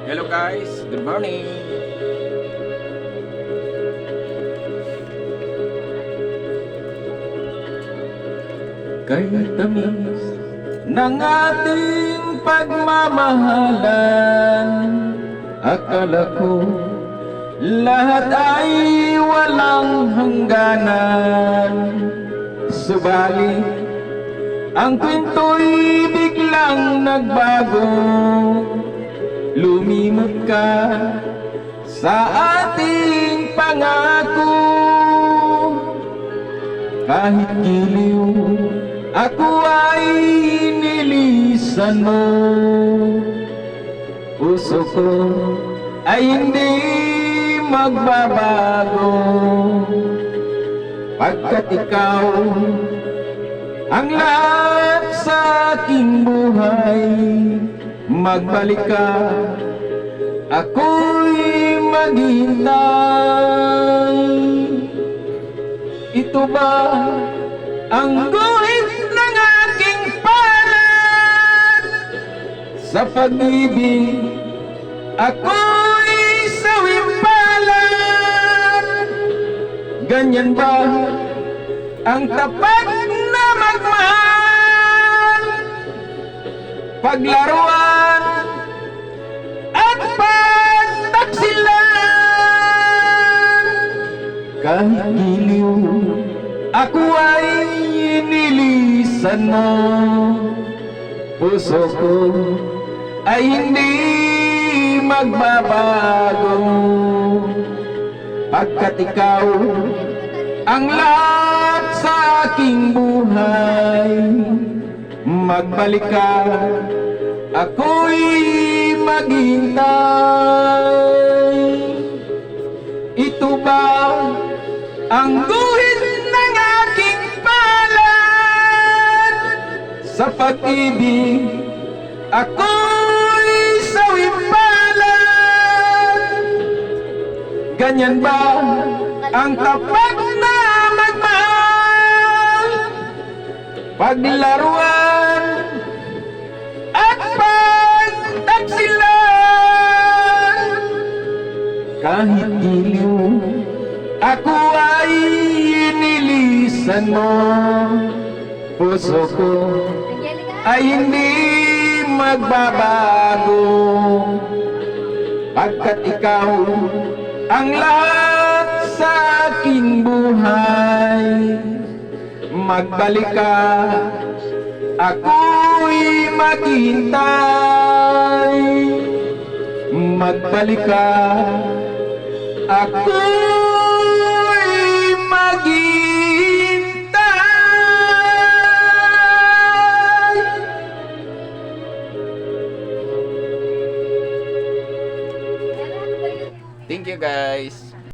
Hello guys, good morning. Kay tamis ng ating pagmamahalan, akala ko lahat ay walang hangganan. Subalit ang kwento'y biglang nagbago. Lumimot ka sa ating pangako. Kahit giliw, ako ay nilisan mo. Puso ko ay hindi magbabago, pagkat ikaw ang lahat sa aking buhay. Magbalik ka, ako'y maghintay. Ito ba ang guhit ng aking palad? Sa pag-ibig, ako'y sawing palad. Ganyan ba ang tapat na magmahal? Paglaruan at pagtaksilan. Kahit giliw, ako ay nilisan mo. Puso ko ay hindi magbabago, pagkat ikaw ang lahat sa aking buhay. Magbalik ka, ako'y maghintay. Ito ba ang guhit ng aking palad? Sa pag-ibig, ako'y sawing palad. Ganyan ba ang tapat na magmahal? Paglaruan at pagtaksilan. Kahit giliw, ako ay nilisan mo. Puso ko ay hindi magbabago, pagkat ikaw ang lahat sa aking buhay. Magbalik ka, ako'y maghintay. Magbalik ka, ako'y maghintay. Thank you guys.